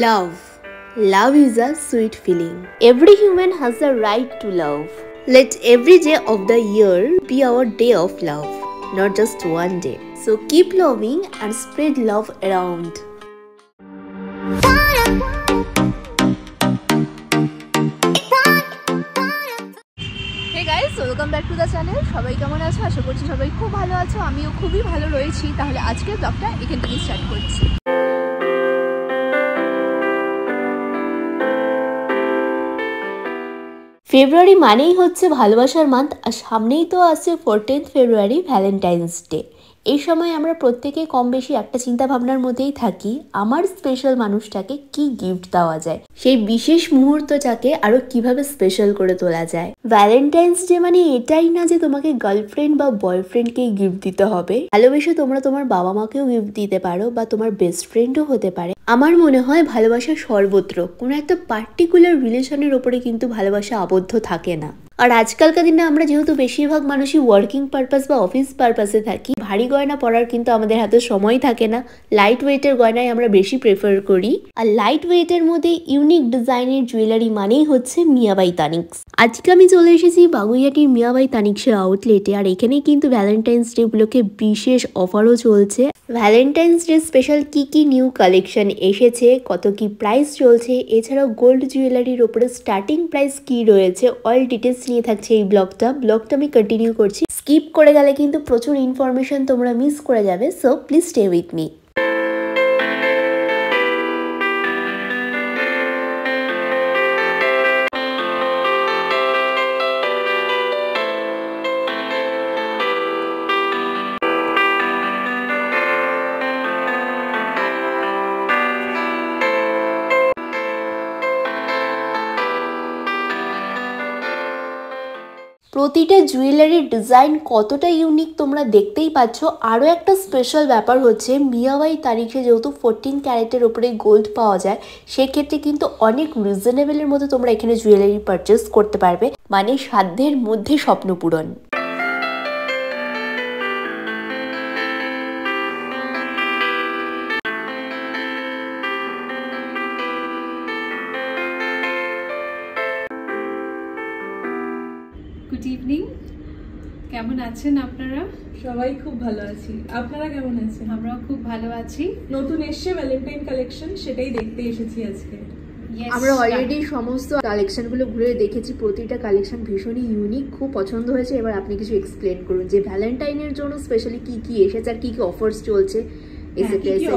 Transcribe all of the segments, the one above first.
Love. Love is a sweet feeling. Every human has the right to love. Let every day of the year be our day of love, not just one day. So keep loving and spread love around. Hey guys, welcome back to the channel. সবাই কেমন আছো? আশা করছি সবাই খুব ভালো আছো। আমিও খুবই ভালো রয়েছি। তাহলে আজকের ব্লগটা এখান থেকে স্টার্ট করছি। ফেব্রুয়ারি মানেই হচ্ছে ভালোবাসার মান্থ, আর সামনেই তো আছে 14th ফেব্রুয়ারি ভ্যালেন্টাইন্স ডে। এই সময় আমরা প্রত্যেকে কম বেশি একটা চিন্তা ভাবনার মধ্যেই থাকি, আমার স্পেশাল মানুষটাকে কি গিফট দেওয়া যায়, সেই বিশেষ মুহূর্তটাকে আরো কিভাবে স্পেশাল করে তোলা যায়। ভ্যালেন্টাইন্স ডে মানে এটাই না যে তোমাকে গার্লফ্রেন্ড বা বয়ফ্রেন্ডকে গিফট দিতে হবে। ভালোবেসে তোমরা তোমার বাবা মাকেও গিফট দিতে পারো বা তোমার বেস্ট ফ্রেন্ডও হতে পারে। আমার মনে হয় ভালোবাসা সর্বত্র, কোনো একটা পার্টিকুলার রিলেশনের ওপরে কিন্তু ভালোবাসা আবদ্ধ থাকে না। আর আজকালকার দিনে আমরা যেহেতু বেশিরভাগ মানুষই ওয়ার্কিং পারপাস বা অফিস পারপাসে থাকি, ভারী গয়না পরার কিন্তু আমাদের হাতে সময় থাকে না। লাইট ওয়েটের গয়নাই আমরা বেশি প্রেফার করি। আর লাইট ওয়েটের মধ্যে ইউনিক ডিজাইনের জুয়েলারি মানেই হচ্ছে মিয়াবাই তানিক্স। আজকে আমি চলে এসেছি বাগুইহাটির মিয়াবাই তানিক্সের আউটলেটে, আর এখানে কিন্তু ভ্যালেন্টাইন্স ডে উপলক্ষে বিশেষ অফারও চলছে। ভ্যালেন্টাইন্স ডে স্পেশাল কি নিউ কালেকশন এসেছে, কত কি প্রাইস চলছে, এছাড়াও গোল্ড জুয়েলারির ওপরে স্টার্টিং প্রাইস কি রয়েছে, অল ডিটেলস নিয়ে থাকছে এই ব্লগটা আমি কন্টিনিউ করছি। স্কিপ করে গেলে কিন্তু প্রচুর ইনফরমেশন তোমরা মিস করে যাবে, so please stay with me. প্রতিটা জুয়েলারির ডিজাইন কতটা ইউনিক তোমরা দেখতেই পাচ্ছ। আরও একটা স্পেশাল ব্যাপার হচ্ছে মিয়াবাই তারিখে যেহেতু 14 ক্যারেটের ওপরে গোল্ড পাওয়া যায়, সেক্ষেত্রে কিন্তু অনেক রিজনেবলের মধ্যে তোমরা এখানে জুয়েলারি পারচেস করতে পারবে, মানে সাধ্যের মধ্যে স্বপ্ন পূরণ। গুড ইভিনিং, কেমন আছেন আপনারা? সবাই খুব ভালো আছি, আপনারা কেমন আছেন? আমরাও খুব ভালো আছি। নতুন এসছে ভ্যালেন্টাইন কালেকশন, সেটাই দেখতে এসেছি আজকে। আমরা অলরেডি সমস্ত কালেকশনগুলো ঘুরে দেখেছি, প্রতিটা কালেকশন ভীষণই ইউনিক, খুব পছন্দ হয়েছে। এবার আপনি কিছু এক্সপ্লেন করুন যে ভ্যালেন্টাইনের জন্য স্পেশালি কি এসেছে আর কি অফার্স চলছে,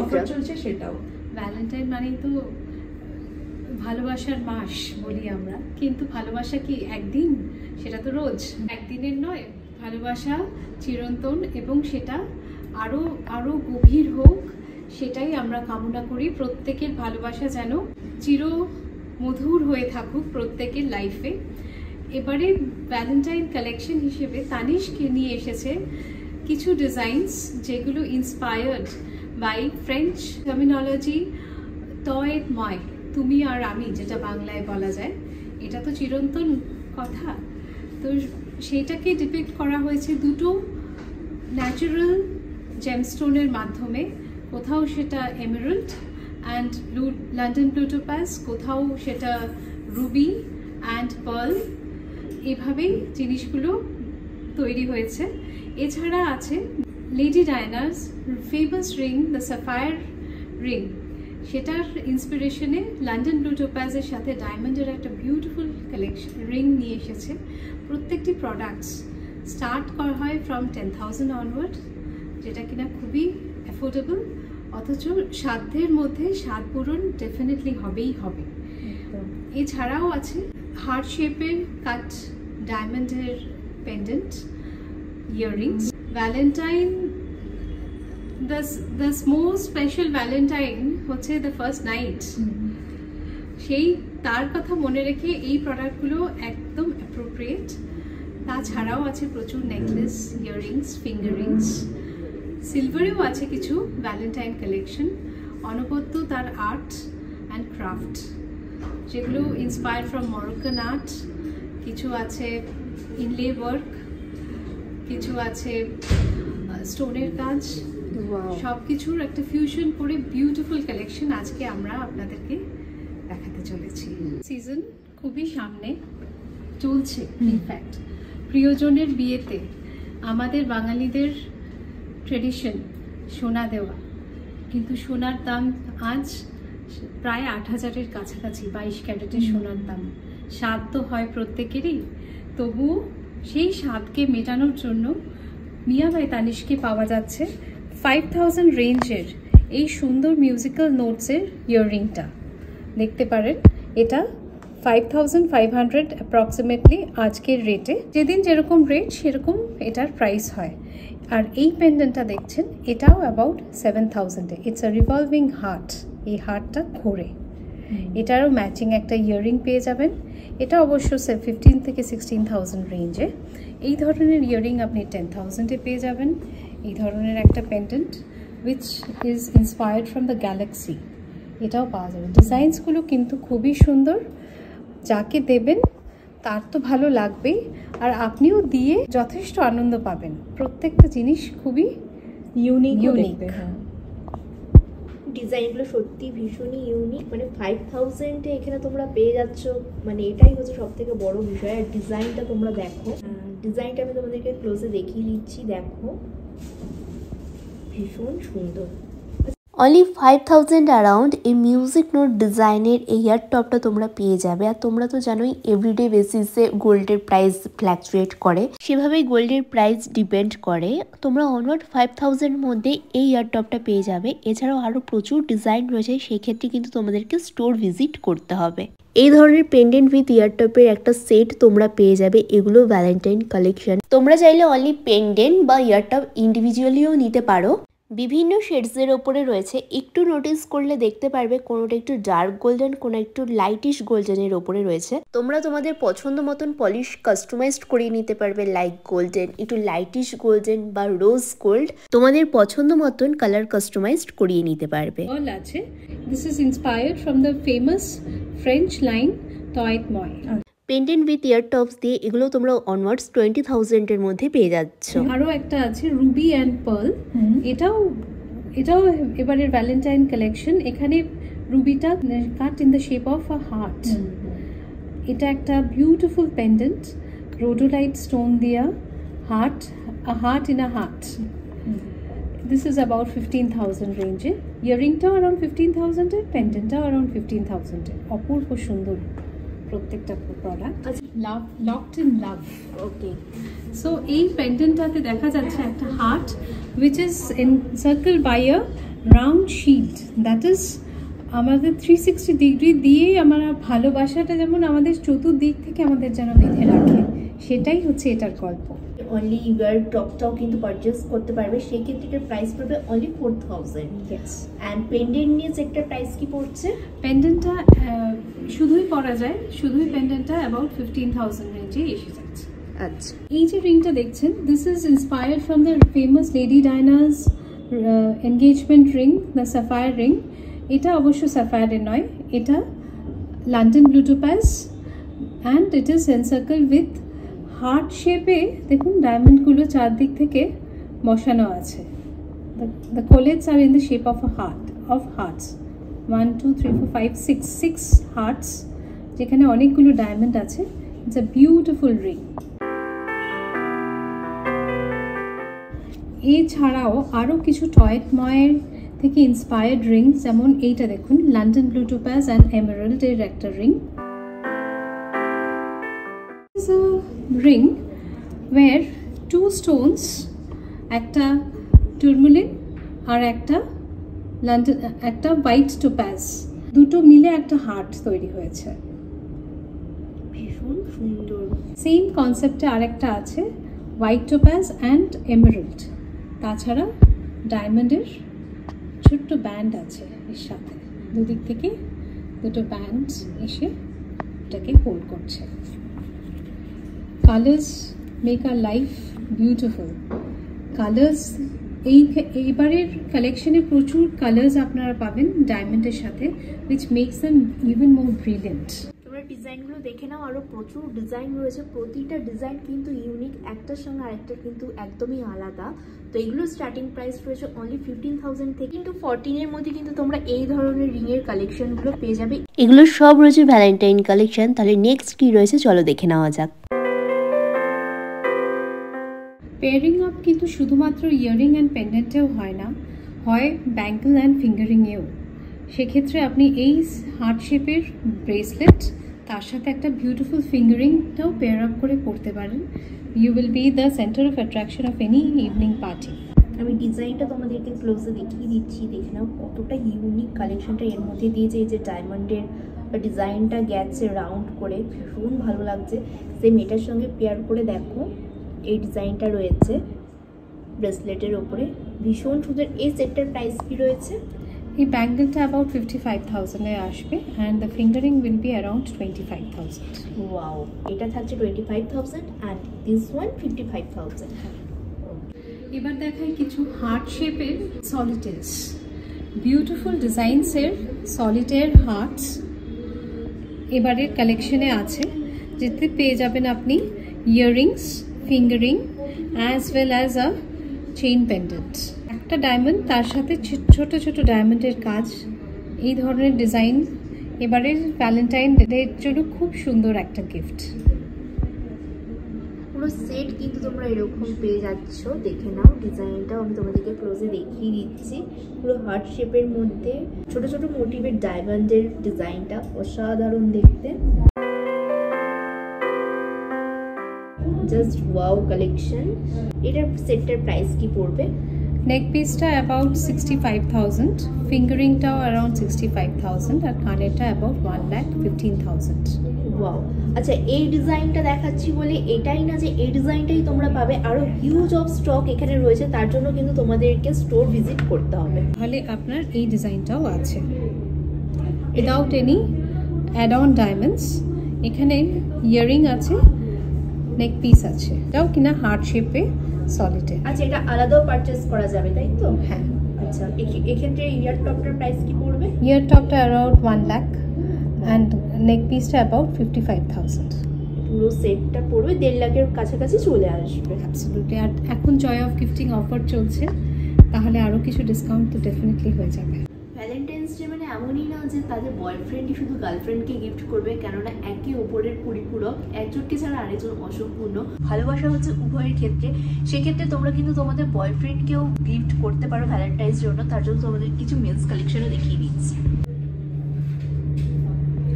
অফার চলছে সেটাও। ভ্যালেন্টাইন মানেই তো ভালোবাসার মাস বলি আমরা, কিন্তু ভালোবাসা কি একদিন? সেটা তো রোজ, একদিনের নয়। ভালোবাসা চিরন্তন এবং সেটা আরো আরো গভীর হোক, সেটাই আমরা কামনা করি। প্রত্যেকের ভালোবাসা যেন চির মধুর হয়ে থাকুক প্রত্যেকের লাইফে। এবারে ভ্যালেন্টাইন কালেকশন হিসেবে তানিশকে নিয়ে এসেছে কিছু ডিজাইনস যেগুলো ইন্সপায়ার্ড বাই ফ্রেঞ্চ টার্মিনোলজি টয় ময়, তুমি আর আমি, যেটা বাংলায় বলা যায়। এটা তো চিরন্তন কথা, তো সেইটাকে ডিপিক্ট করা হয়েছে দুটো ন্যাচারাল জেমস্টোনের মাধ্যমে। কোথাও সেটা emerald and London blue topaz, কোথাও সেটা রুবি অ্যান্ড পার্ল, এভাবেই জিনিসগুলো তৈরি হয়েছে। এছাড়া আছে lady Diana's famous ring, the sapphire ring, সেটার ইন্সপিরেশনে লন্ডন ব্লু টোপাজের সাথে ডায়মন্ডের একটা বিউটিফুল কালেকশন রিং নিয়ে এসেছে। প্রত্যেকটি প্রোডাক্টস স্টার্ট করা হয় ফ্রম 10,000 অনওয়ার্ড, যেটা কিনা খুবই অ্যাফোর্ডেবল, অথচ সাধ্যের মধ্যে স্বাদ পূরণ ডেফিনেটলি হবেই হবে। এছাড়াও আছে হার্ট শেপের কাট ডায়মন্ডের pendant earrings. Valentine, the most special Valentine হচ্ছে the first night, সেই তার কথা মনে রেখে এই প্রোডাক্টগুলো একদম অ্যাপ্রোপ্রিয়েট। তাছাড়াও আছে প্রচুর নেকলেস, ইয়াররিংস, ফিঙ্গার রিংস, সিলভারেও আছে কিছু ভ্যালেন্টাইন কালেকশন। অনবদ্য তার আর্ট অ্যান্ড ক্রাফট, যেগুলো ইন্সপায়ার্ড ফ্রম মরক্কান আর্ট, কিছু আছে ইনলে ওয়ার্ক, কিছু আছে স্টোনের কাজ, সবকিছুর একটা ফিউশন করে বিউটিফুল কালেকশন আজকে আমরা আপনাদেরকে দেখাতে চলেছি। সিজন খুবই সামনে চলছে, ইনফ্যাক্ট প্রিয়জনের বিয়েতে আমাদের বাঙালিদের ট্রেডিশন সোনা দেওয়া, কিন্তু সোনার দাম আজ প্রায় ৮,০০০-এর কাছাকাছি, 22 ক্যারেটের সোনার দাম। স্বাদ তো হয় প্রত্যেকেরই, তবু সেই স্বাদকে মেটানোর জন্য মিয়া বাই তানিশকে পাওয়া যাচ্ছে 5000 রেঞ্জের এই সুন্দর মিউজিক্যাল নোটসের ইয়াররিংটা। দেখতে পারেন এটা 5500 অ্যাপ্রক্সিমেটলি আজকের রেটে, যেদিন যেরকম রেট সেরকম এটার প্রাইস হয়। আর এই পেন্ডেন্টটা দেখছেন এটাও অ্যাবাউট 7000-এ। ইটস আ রিভলভিং হার্ট, এই হার্টটা ঘোরে। এটারও ম্যাচিং একটা ইয়াররিং পেয়ে যাবেন। এটা অবশ্য 15 থেকে 16000 রেঞ্জে। এই ধরনের ইয়াররিং আপনি 10,000-এ পেয়ে যাবেন। এই ধরনের একটা pendant which is inspired from the Galaxy, এটাও পাওয়া যাবে। ডিজাইনসগুলো কিন্তু খুবই সুন্দর, যাকে দেবেন তার তো ভালো লাগবেই, আর আপনিও দিয়ে যথেষ্ট আনন্দ পাবেন। প্রত্যেকটা জিনিস খুবই ইউনিক। হ্যাঁ, ডিজাইনগুলো সত্যি ভীষণই ইউনিক। মানে 5000-এ এখানে তোমরা পেয়ে যাচ্ছ, মানে এটাই হচ্ছে সব থেকে বড় বিষয়। আর ডিজাইনটা তোমরা দেখো, ডিজাইনটা আমি তোমাদেরকে ক্লোজে দেখিয়ে দিচ্ছি, দেখো ভীষণ সুন্দর। অনলি 5000 অ্যারাউন্ড এই মিউজিক নোট ডিজাইনের এই ইয়ারটপটা তোমরা পেয়ে যাবে। আর তোমরা তো জানোই এভরিডে বেসিসে গোল্ডের প্রাইস ফ্ল্যাকচুয়েট করে, সেভাবেই গোল্ডের প্রাইস ডিপেন্ড করে। তোমরা অনওয়ার্ড 5000-এর মধ্যে এই ইয়ারটপটা পেয়ে যাবে। এছাড়াও আরও প্রচুর ডিজাইন রয়েছে, সেক্ষেত্রে কিন্তু তোমাদেরকে স্টোর ভিজিট করতে হবে। এই ধরনের পেন্ডেন্ট উইথ ইয়ারটপের একটা সেট তোমরা পেয়ে যাবে। এগুলো ভ্যালেন্টাইন কালেকশন। তোমরা চাইলে অনলি পেন্ডেন্ট বা ইয়ারটপ ইন্ডিভিজুয়ালিও নিতে পারো। বিভিন্ন শেডসের ওপরে রয়েছে, একটু নোটিস করলে দেখতে পারবে কোনোটা একটু ডার্ক গোল্ডেন, কোনো একটু লাইটিশ গোল্ডেনের ওপরে রয়েছে। তোমরা তোমাদের পছন্দ মতন পলিশ কাস্টমাইজড করিয়ে নিতে পারবে, লাইক গোল্ডেন, একটু লাইটিশ গোল্ডেন বা রোজ গোল্ড, তোমাদের পছন্দ মতন কালার কাস্টমাইজড করিয়ে নিতে পারবে। অল আছে। This is inspired from the famous French line Toi et Moi. Pendant with ইয়ারটপস দিয়ে এগুলো তোমরা অনওয়ার্ডস 20,000-এর মধ্যে পেয়ে যাচ্ছ। আরও একটা আছে রুবি অ্যান্ড পার্ল, এটাও এবারের ভ্যালেন্টাইন কালেকশন। এখানে রুবিটা cut in the shape of a heart. এটা একটা বিউটিফুল পেন্ডেন্ট, রোডোলাইট স্টোন দিয়া heart, a heart in a heart. This is about 15,000 রেঞ্জে। ইয়াররিংটাও অ্যারাউন্ড 15,000-এ, পেন্ডেন্টটাও অ্যারাউন্ড 15,000-এ। অপূর্ব সুন্দর প্রত্যেকটা product. Love, locked in love. Okay, so এই পেন্ডেন্টটাতে দেখা যাচ্ছে একটা heart which is encircled by a round shield. That is আমাদের 360 ডিগ্রি দিয়েই আমরা ভালোবাসাটা যেমন আমাদের চতুর্দিক থেকে আমাদের যেন বেঁধে রাখে, সেটাই হচ্ছে এটার গল্প। অনলি ইয়ারটপটাও কিন্তু পারচেস করতে পারবে, সেক্ষেত্রে এটার প্রাইস পড়বে অনলি 4000। ইয়েস। অ্যান্ড পেন্ডেন্ট নিয়ে একটা প্রাইস কি পড়ছে? পেন্ডেন্টটা শুধুই পরা যায়, শুধুই পেন্ডেন্টটা অ্যাবাউট 15,000 রেঞ্জে এসে যাচ্ছে। আচ্ছা, এই যে রিংটা দেখছেন, this is inspired from the famous lady Diana's engagement ring, the sapphire ring. এটা অবশ্য স্যাফায়ারের নয়, এটা London blue topaz, and it is encircle with heart শেপে। দেখুন ডায়মন্ডগুলো চারদিক থেকে বসানো আছে। The collets are in the shape of a heart, of hearts. 1 2 3 4 5 6 hearts, যেখানে অনেকগুলো ডায়মন্ড আছে। It's a beautiful ring. এছাড়াও আরও কিছু টয়েট ময়ের থেকে ইন্সপায়ার্ড রিং, যেমন এইটা দেখুন, লন্ডন ব্লু টোপাজ অ্যান্ড এমারাল্ডের একটা ring. It's a ring where two stones, একটা টুরমুলিন আর একটা লন্ডন, একটা হোয়াইট টোপাজ, দুটো মিলে একটা হার্ট তৈরি হয়েছে। ভীষণ সুন্দর। সেম কনসেপ্টে আরেকটা আছে, হোয়াইট টোপাজ অ্যান্ড এমারাল্ড। তাছাড়া ডায়মন্ডের ছোট্ট ব্যান্ড আছে এর সাথে, দুদিক থেকে দুটো ব্যান্ড এসে এটাকে হোল্ড করছে। Colours make a life beautiful. Colours এইবারের কালেকশনে প্রচুর কালার্স আপনারা পাবেন ডায়মন্ডের সাথে, which makes them even more brilliant. তোমরা ডিজাইন ডিজাইনগুলো দেখে নাও, আরও প্রচুর ডিজাইন রয়েছে, প্রতিটা ডিজাইন কিন্তু ইউনিক, একটার সঙ্গে আরেকটা কিন্তু একদমই আলাদা। তো এগুলোর স্টার্টিং প্রাইস রয়েছে অনলি 15,000 থেকে, কিন্তু 14-এর মধ্যে কিন্তু তোমরা এই ধরনের রিংয়ের কালেকশনগুলো পেয়ে যাবে। এগুলো সব রয়েছে ভ্যালেন্টাইন কালেকশন। তাহলে নেক্সট কি রয়েছে চলো দেখে নেওয়া যাক। পেয়ারিং আপ কিন্তু শুধুমাত্র ইয়াররিং অ্যান্ড পেন্ডেন্টেও হয় না, হয় ব্যাঙ্গল অ্যান্ড ফিঙ্গারিংয়েও। সেক্ষেত্রে আপনি এই হার্ট শেপের ব্রেসলেট তার সাথে একটা বিউটিফুল ফিঙ্গারিংটাও পেয়ার আপ করে পড়তে পারেন। You will be the centre of attraction of any evening party. আমি ডিজাইনটা তোমাদেরকে ক্লোজে দেখিয়ে দিচ্ছি, দেখে নাও কতটা ইউনিক কালেকশনটা এর মধ্যে দিয়েছে। এই যে ডায়মন্ডের ডিজাইনটা গেছে রাউন্ড করে, ভীষণ ভালো লাগছে। সেম এটার সঙ্গে পেয়ার করে দেখো এই ডিজাইনটা রয়েছে ব্রেসলেটের ওপরে, ভীষণ সুন্দর। এই সেটটার প্রাইস কি রয়েছে? এই ব্যাঙ্গলটা অ্যাবাউট 55,000-এ আসবে and the fingering will be around 25,000। Wow, এটা থাকছে 25,000 অ্যান্ড দিস ওয়ান 55,000। এবার দেখাই কিছু হার্ট শেপের সলিটেয়ার্স, বিউটিফুল ডিজাইনসের সলিটেয়ার হার্টস এবারের কালেকশনে আছে, যেতে পেয়ে যাবেন আপনি earrings, fingering as well as a chain pendant. একটা ডায়মন্ড তার সাথে ছোট ছোট ডায়মন্ডের কাজ, এই ধরনের ডিজাইন এবারের ভ্যালেন্টাইন ডের জন্য খুব সুন্দর একটা গিফট। পুরো সেট কিন্তু তোমরা এরকম পেয়ে যাচ্ছ, দেখে নাও ডিজাইনটাও আমি তোমাদেরকে ক্লোজে দেখিয়ে দিচ্ছি। পুরো হার্ট শেপের মধ্যে ছোট ছোট মোটিভের ডায়মন্ডের ডিজাইনটা অসাধারণ দেখতে, জাস্ট ওয়াও কালেকশন। এটার সেটটার প্রাইস কি পড়বে? নেক পিসটা অ্যাবাউট 65,000, ফিঙ্গারিংটাও অ্যারাউন্ড 65,000 আর কানেরটা অ্যাবাউট 1,15,000। ওয়াও, আচ্ছা এই ডিজাইনটা দেখাচ্ছি বলে এটাই না যে এই ডিজাইনটাই তোমরা পাবে, আরো হিউজ অফ স্টক এখানে রয়েছে, তার জন্য কিন্তু তোমাদেরকে স্টোর ভিজিট করতে হবে। তাহলে আপনার এই ডিজাইনটাও আছে without any add on diamonds. এখানে ইয়াররিং আছে, নেক পিস আছে, এটাও কিনা হার্ট শেপে সলিটে। আচ্ছা এটা আলাদাও পারচেজ করা যাবে তাই তো? হ্যাঁ। আচ্ছা এক্ষেত্রে ইয়ার টপটার প্রাইস কি পড়বে? ইয়ার টপটা অ্যারাউন্ড 1 লাখ অ্যান্ড নেক পিসটা অ্যাবাউট 55,000। পুরো সেটটা পড়বে 1.5 লাখের কাছাকাছি চলে আসবে। অ্যাবসলিউটলি। আর এখন জয় অফ গিফটিং অফার চলছে, তাহলে আরও কিছু ডিসকাউন্ট তো ডেফিনেটলি হয়ে যাবে। ভ্যালেন্টাইন্স ডে মানে এমনই না যে তাদের বয়ফ্রেন্ডই শুধু গার্লফ্রেন্ডকে গিফট করবে, কেননা একে অপরের পরিপূরক, একজনকে ছাড়া আরেকজন অসম্পূর্ণ। ভালোবাসা হচ্ছে উভয়ের ক্ষেত্রে, সেক্ষেত্রে তোমরা কিন্তু তোমাদের বয়ফ্রেন্ডকেও গিফট করতে পারো ভ্যালেন্টাইন্স জন্য। তার জন্য তোমাদের কিছু মেন্স কালেকশনও দেখিয়ে দিচ্ছি।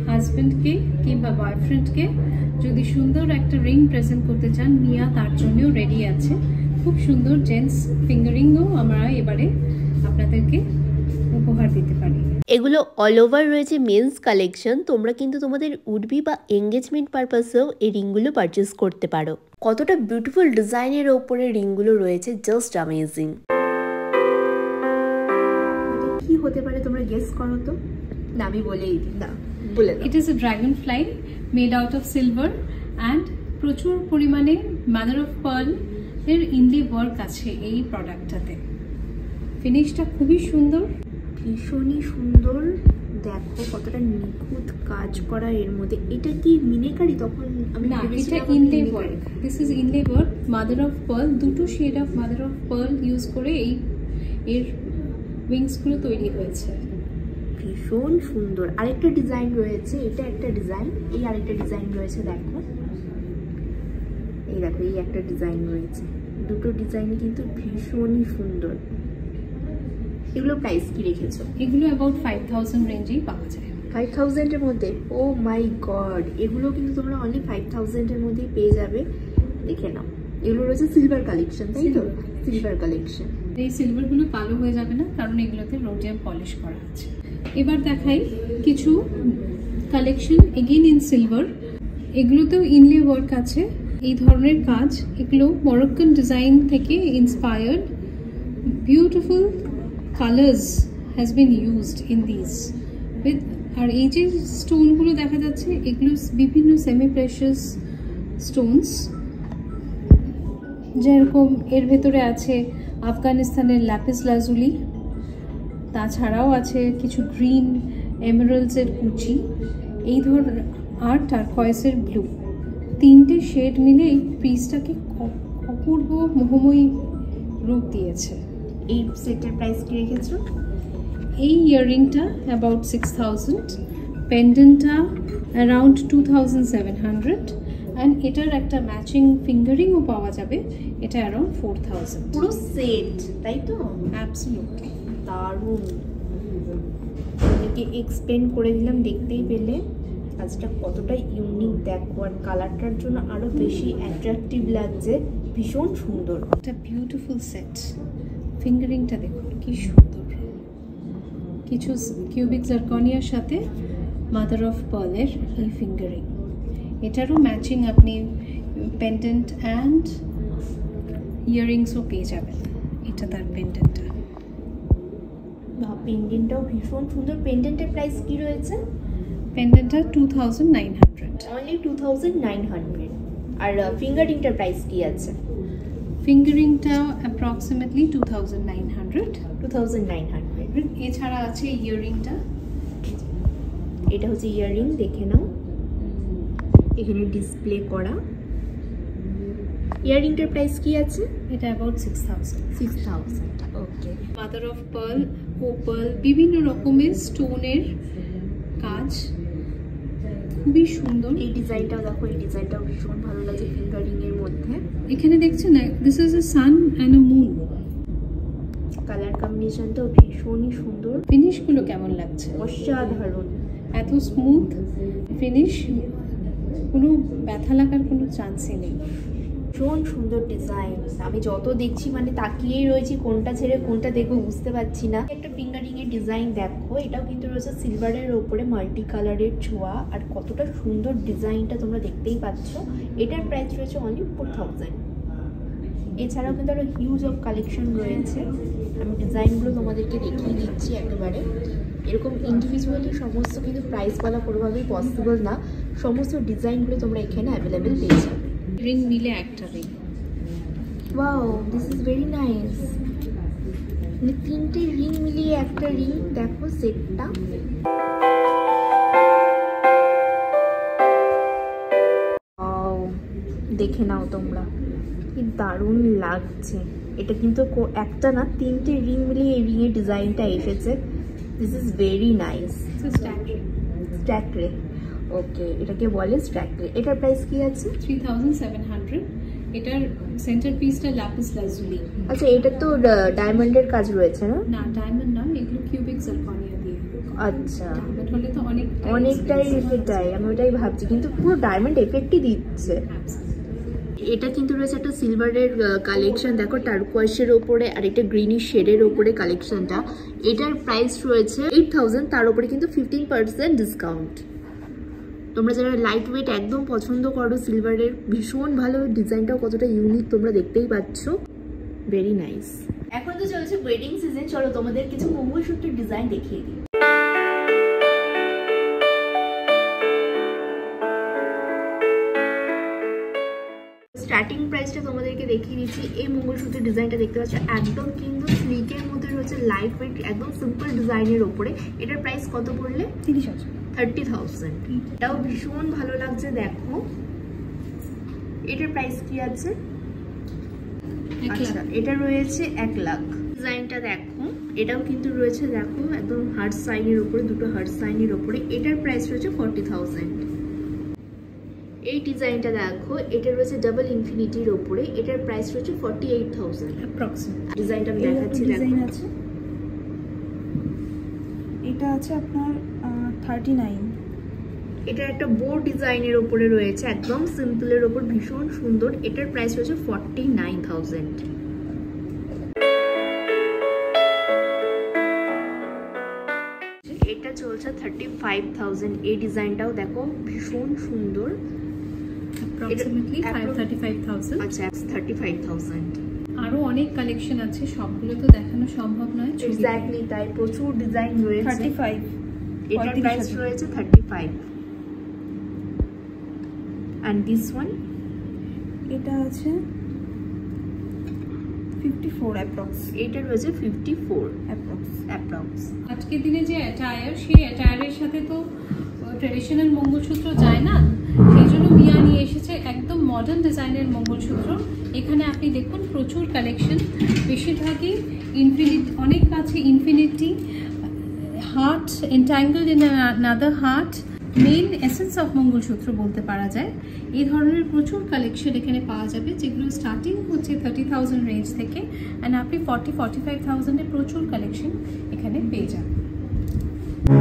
হাজব্যান্ডকে কিংবা বয়ফ্রেন্ডকে যদি সুন্দর একটা রিং প্রেজেন্ট করতে চান, মিয়া তার জন্যও রেডি আছে। খুব সুন্দর জেন্টস ফিঙ্গারিংও আমরা এবারে আপনাদেরকে উপহার দিতে পারি। এগুলো অল ওভার রয়েছে মেন্স কালেকশন, তোমরা কিন্তু তোমাদের উডবি বা এঙ্গেজমেন্ট পারপাসেও এই রিংগুলো পারচেস করতে পারো। কতটা বিউটিফুল ডিজাইনের ওপরে রিংগুলো রয়েছে, জাস্ট অ্যামেজিং। কি হতে পারে তোমরা গেস করো তো? না আমি বলেই দিই, না বলে দাও। It is a dragon fly made out of silver and প্রচুর পরিমাণে মাদার অফ পার্ল এর ইনলি ওয়ার্ক আছে এই প্রোডাক্টটাতে। ফিনিশটা খুবই সুন্দর, ভীষণই সুন্দর। দেখো কতটা নিখুঁত কাজ করা এর মধ্যে। এটা কি মিনেকারি? তখন আমি না, এটা inlay work. This is inlay work, mother of pearl, দুটো shade of mother of pearl use করে এর উইংসগুলো তৈরি হয়েছে। ভীষণ সুন্দর। আরেকটা ডিজাইন রয়েছে, এটা একটা ডিজাইন, এই আরেকটা ডিজাইন রয়েছে। দেখো এই দেখো এই একটা ডিজাইন রয়েছে, দুটো ডিজাইন কিন্তু ভীষণই সুন্দর। এগুলো প্রাইস কি রেখেছো? এগুলো অ্যাবাউট 5,000 রেঞ্জেই পাওয়া যায়। 5,000 এর মধ্যে? ও মাই গড, এগুলো কিন্তু তোমরা অনলি 5,000 এর মধ্যেই পেয়ে যাবে। দেখে নাও, এগুলো রয়েছে সিলভার কালেকশন, তাই তো? Silver collection. এই সিলভারগুলো কালো হয়ে যাবে না, কারণ এগুলোতে রোডিয়াম পলিশ করা আছে। এবার দেখাই কিছু কালেকশন এগেইন ইন সিলভার। এগুলোতেও ইনলে ওয়ার্ক আছে, এই ধরনের কাজ। এগুলো মরক্কান ডিজাইন থেকে inspired. Beautiful colours has been used in this with. আর এই যে স্টোনগুলো দেখা যাচ্ছে, এগুলো বিভিন্ন সেমি প্রেশাস স্টোনস, যেরকম এর ভেতরে আছে আফগানিস্তানের ল্যাপিস লাজুলি, তাছাড়াও আছে কিছু গ্রিন এমারাল্ডসের কুচি। এই ধরনের আর টারকয়েসের ব্লু, তিনটে শেড মিলে এই পিসটাকে অপূর্ব মোহময়ী রূপ দিয়েছে। এই সেটের প্রাইস কি রেখেছো? এই ইয়াররিংটা অ্যাবাউট 6000, পেন্ডেন্টটা অ্যারাউন্ড 2700, অ্যান্ড এটার একটা ম্যাচিং ফিঙ্গারিংও পাওয়া যাবে, এটা অ্যারাউন্ড 4000। পুরো সেট, তাই তো? অ্যাবসলিউটলি দারুণ। তোমাদেরকে এক্সপ্লেন করে দিলাম, দেখতেই পেলে কাজটা কতটা ইউনিক দেখো, আর কালারটার জন্য আরো বেশি অ্যাট্রাকটিভ লাগছে, ভীষণ সুন্দর। একটা বিউটিফুল সেট। ফিঙ্গারিংটা দেখুন কি সুন্দর, কিছু কিউবিক জারকনিয়ার সাথে মাদার অফ পার্লের এই ফিঙ্গারিং। এটারও ম্যাচিং আপনি পেন্ডেন্ট অ্যান্ড ইয়াররিংসও পেয়ে যাবেন। এটা তার পেন্ডেন্টটা। পেন্ডেন্টটাও ভীষণ সুন্দর। পেন্ডেন্টের প্রাইস কি রয়েছে? পেন্ডেন্টটা 2900, অনলি 2900। আর ফিঙ্গারিংটার প্রাইস কি আছে? ফিঙ্গারিংটা অ্যাপ্রক্সিমেটলি 2900। 2900। এছাড়া আছে ইয়াররিংটা, এটা হচ্ছে ইয়াররিং, দেখে নাও এখানে ডিসপ্লে করা। ইয়াররিংটার প্রাইস কি আছে? এটা about 6000। 6000। Okay. Mother of pearl, opal, বিভিন্ন রকমের স্টোনের কাজ, খুবই সুন্দর। এই ডিজাইনটাও দেখো, এই ডিজাইনটাও ভীষণ ভালো লাগে ফিঙ্গারিং এর মধ্যে। এখানে দেখছেন না, this is a sun and a moon. Colour কম্বিনেশনটাও ভীষণই সুন্দর। ফিনিশগুলো কেমন লাগছে? অসাধারণ। এত স্মুথ ফিনিশ, কোনো ব্যথা লাগার কোনো চান্সই নেই। ভীষণ সুন্দর ডিজাইন। আমি যত দেখছি মানে তাকিয়েই রয়েছি, কোনটা ছেড়ে কোনটা দেখবো বুঝতে পারছি না। একটা ফিঙ্গারিং এর ডিজাইন দেখো, এটাও কিন্তু রয়েছে সিলভারের ওপরে মাল্টি কালারের ছোঁয়া, আর কতটা সুন্দর ডিজাইনটা তোমরা দেখতেই পাচ্ছ। এটার প্রাইস রয়েছে অনলি 4000। এছাড়াও কিন্তু আরো হিউজ অফ কালেকশন রয়েছে, আমি ডিজাইনগুলো তোমাদেরকে দেখিয়ে দিচ্ছি একেবারে। এরকম ইন্ডিভিজুয়ালি সমস্ত কিন্তু প্রাইস বলা কোনোভাবেই পসিবল না, সমস্ত ডিজাইনগুলো তোমরা এখানে অ্যাভেলেবেল পেয়ে যাবে। রিং মিলে একটা ring. Wow, this is very nice. মানে তিনটে রিং মিলিয়ে একটা রিং, দেখো সেটটা। দেখে নাও তোমরা, কি দারুণ লাগছে। এটা কিন্তু একটা না, তিনটে রিং মিলিয়ে এই রিং এর ডিজাইনটা এসেছে। This is very nice. Stack রে। ওকে, এটাকে বলে স্ট্যাক রে। এটার প্রাইস কি আছে? 3700। এটার সেন্টার পিসটা ল্যাপিস লাজুলি। আচ্ছা, এটা তো ডায়মন্ডের কাজ রয়েছে না? না, ডায়মন্ড না, এগুলো কিউবিক জারকনিয়া দিয়ে। আচ্ছা, ডায়মন্ড হলে তো অনেকটাই সেটাই, আমি ওটাই ভাবছি, কিন্তু পুরো ডায়মন্ড এফেক্টই দিচ্ছে। এটা কিন্তু রয়েছে একটা সিলভারের কালেকশন, দেখো টারকোয়েসের ওপরে, আর এটা গ্রিনিশ শেডের ওপরে কালেকশনটা। এটার প্রাইস রয়েছে 8000, তার উপরে কিন্তু 15% ডিসকাউন্ট। তোমরা যারা লাইট ওয়েট একদম পছন্দ করো সিলভারের, ভীষণ ভালো। ডিজাইনটাও কতটা ইউনিক তোমরা দেখতেই পাচ্ছ, ভেরি নাইস। এখন তো চলছে ওয়েডিং সিজন, চলো তোমাদের কিছু মঙ্গলসূত্রের ডিজাইন দেখিয়ে দিই। স্টার্টিং প্রাইসটা তোমাদেরকে দেখিয়ে দিচ্ছি। এই মঙ্গলসূত্রের ডিজাইনটা দেখতে পাচ্ছ, একদম কিন্তু স্লিকের মধ্যে রয়েছে, লাইট ওয়েট, একদম সিম্পল ডিজাইনের ওপরে। এটার প্রাইস কত পড়লে? 30,000। এটাও ভীষণ ভালো লাগছে, দেখো। এটার প্রাইস কি আছে? আচ্ছা, এটা রয়েছে 1 লাখ। ডিজাইনটা দেখো, এটাও কিন্তু রয়েছে, দেখো একদম হার্ট সাইনের উপরে, দুটো হার্ট সাইনের উপরে। এটার প্রাইস রয়েছে 40,000। এই ডিজাইনটা দেখো, এটা রয়েছে ডাবল ইনফিনিটির উপরে, এটার প্রাইস রয়েছে 48,000 অ্যাপ্রক্সিমেট। ডিজাইনটা আমি দেখাচ্ছি, ডিজাইন আছে। এটা আছে আপনার 39। এটা একটা বোর্ড ডিজাইনের উপরে রয়েছে, একদম সিম্পলের উপর, ভীষণ সুন্দর। এটার প্রাইস রয়েছে 49,000। এটা চলছে 35,000। এই ডিজাইনটাও দেখো ভীষণ সুন্দর, অ্যাপ্রক্সিমেটলি 35,000। আচ্ছা, 35,000। আরো অনেক কালেকশন আছে, সবগুলো তো দেখানো সম্ভব নয়। এক্স্যাক্টলি তাই, প্রচুর ডিজাইন রয়েছে। 35। এটার প্রাইস রয়েছে 35। and this one? এটা আছে 54 অ্যাপ্রক্স। এটা রয়েছে 54 অ্যাপ্রক্স। অ্যাপ্রক্স। আজকের দিনে যে অ্যাটায়ার, সেই অ্যাটায়ারের সাথে তো ট্রেডিশনাল মঙ্গলসূত্র যায় না, সেই জন্য মিয়া নিয়ে এসেছে একদম মডার্ন ডিজাইনের মঙ্গলসূত্র। এখানে আপনি দেখুন প্রচুর কালেকশন, বেশিরভাগই ইনফিনিটি, অনেক কাছে infinity, heart entangled in another heart, main essence of mangalsutra বলতে পারা যায়। এই ধরনের প্রচুর কালেকশন এখানে পাওয়া যাবে, যেগুলো স্টার্টিং হচ্ছে 30,000 রেঞ্জ থেকে, অ্যান্ড আপনি 40-45,000-এর প্রচুর কালেকশন এখানে পেয়ে যাবেন।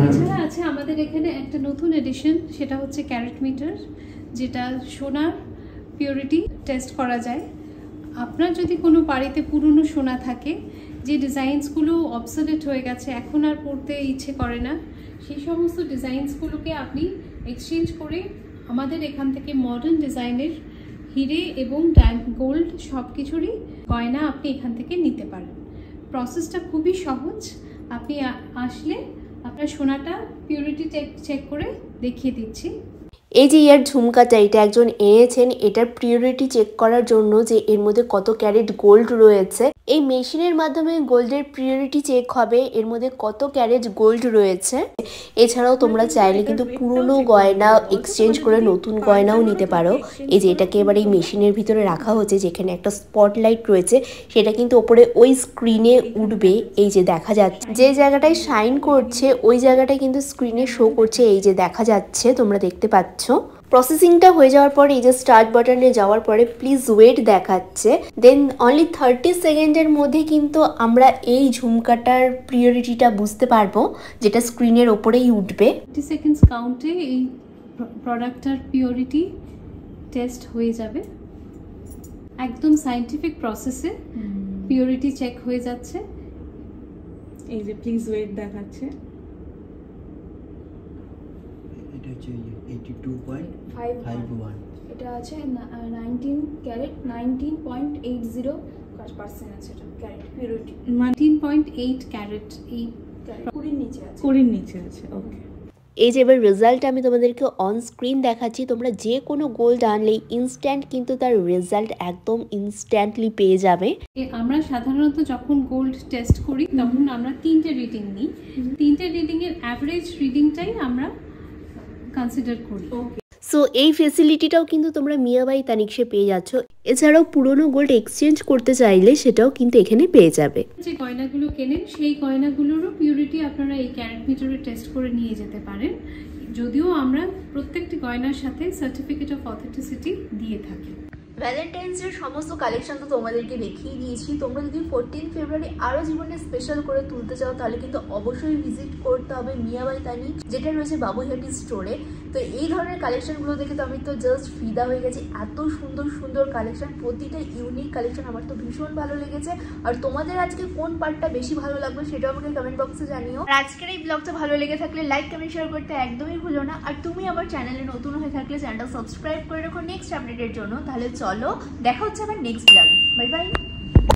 এছাড়া আছে আমাদের এখানে একটা নতুন এডিশন, সেটা হচ্ছে ক্যারেট মিটার, যেটা সোনার পিওরিটি টেস্ট করা যায়। আপনার যদি কোনো বাড়িতে পুরনো সোনা থাকে, যে ডিজাইনসগুলো অবসোলেট হয়ে গেছে, এখন আর পরতে ইচ্ছে করে না, সেই সমস্ত ডিজাইনসগুলোকে আপনি এক্সচেঞ্জ করে আমাদের এখান থেকে মডার্ন ডিজাইনের হিরে এবং গোল্ড সব কিছুরই গয়না আপনি এখান থেকে নিতে পারেন। প্রসেসটা খুবই সহজ। আপনি আসলে আপনার সোনাটা পিউরিটি চেক করে দেখিয়ে দিচ্ছি। এই যে ইয়ার ঝুমকাটা, এটা একজন এনেছেন এটার পিউরিটি চেক করার জন্য, যে এর মধ্যে কত ক্যারেট গোল্ড রয়েছে। এই মেশিনের মাধ্যমে গোল্ডের পিউরিটি চেক হবে, এর মধ্যে কত ক্যারেট গোল্ড রয়েছে। এছাড়াও তোমরা চাইলে কিন্তু পুরনো গয়না এক্সচেঞ্জ করে নতুন গয়নাও নিতে পারো। এই যে এটাকে এবার এই মেশিনের ভিতরে রাখা হচ্ছে, যেখানে একটা স্পটলাইট রয়েছে, সেটা কিন্তু ওপরে ওই স্ক্রিনে উঠবে। এই যে দেখা যাচ্ছে যে জায়গাটায় শাইন করছে, ওই জায়গাটায় কিন্তু স্ক্রিনে শো করছে। এই যে দেখা যাচ্ছে, তোমরা দেখতে পাচ্ছ। প্রসেসিংটা হয়ে যাওয়ার পরে এই যে স্টার্ট বাটনে যাওয়ার পরে প্লিজ ওয়েট দেখাচ্ছে, দেন অনলি 30 সেকেন্ডের মধ্যে কিন্তু আমরা এই ঝুমকাটার প্রিয়োরিটিটা বুঝতে পারবো, যেটা স্ক্রিনের ওপরেই উঠবে। 30 সেকেন্ডস কাউন্টে এই প্রোডাক্টটার পিওরিটি টেস্ট হয়ে যাবে। একদম সায়েন্টিফিক প্রসেসে পিওরিটি চেক হয়ে যাচ্ছে। এই যে প্লিজ ওয়েট দেখাচ্ছে। এটা হচ্ছে 82.51, এটা আছে 19 ক্যারেট 19.80% আছে, এটা ক্যারেট পিউরিটি 19.8 ক্যারেট, এই 20 নিচে আছে। 20 নিচে আছে। ওকে, এই যে এবার রেজাল্ট আমি তোমাদেরকে অন স্ক্রিন দেখাচ্ছি। তোমরা যে কোনো গোল্ড আনলেই ইনস্ট্যান্ট কিন্তু তার রেজাল্ট একদম ইনস্ট্যান্টলি পেয়ে যাবে। আমরা সাধারণত যখন গোল্ড টেস্ট করি তখন আমরা 3টে রিডিং নিই। 3টে রিডিং এর অ্যাভারেজ রিডিংটাই আমরা কনসিডার করি। সো এই ফেসিলিটিটাও কিন্তু তোমরা মিয়া বাই তানিক্ষে পেয়ে যাচ্ছ। এছাড়াও পুরনো গোল্ড এক্সচেঞ্জ করতে চাইলে সেটাও কিন্তু এখানে পেয়ে যাবে। যে গয়নাগুলো কেনেন সেই গয়নাগুলোরও পিউরিটি আপনারা এই ক্যারেট মিটারে টেস্ট করে নিয়ে যেতে পারেন, যদিও আমরা প্রত্যেকটি গয়নার সাথে সার্টিফিকেট অফ অথেন্টিসিটি দিয়ে থাকি। ভ্যালেন্টাইন্স ডের সমস্ত কালেকশন তো তোমাদেরকে দেখিয়ে দিয়েছি। তোমরা যদি 14 ফেব্রুয়ারি আরও জীবনে স্পেশাল করে তুলতে চাও, তাহলে কিন্তু অবশ্যই ভিজিট করতে হবে মিয়া বাই তানি, যেটা রয়েছে বাবুইহাটি স্টোরে। তো এই ধরনের কালেকশনগুলো দেখে তো আমি তো জাস্ট ফিদা হয়ে গেছি। এত সুন্দর সুন্দর কালেকশন, প্রতিটা ইউনিক কালেকশন আমার তো ভীষণ ভালো লেগেছে। আর তোমাদের আজকে কোন পার্টটা বেশি ভালো লাগবে সেটাও আমাকে কমেন্ট বক্সে জানিও। আর আজকের এই ব্লগটা ভালো লেগে থাকলে লাইক কমেন্ট শেয়ার করতে একদমই ভুলো না। আর তুমি আমার চ্যানেলে নতুন হয়ে থাকলে চ্যানেলটা সাবস্ক্রাইব করে রাখো নেক্সট আপডেটের জন্য। তাহলে চলো দেখা হচ্ছে আবার নেক্সট ব্লগে। Bye bye.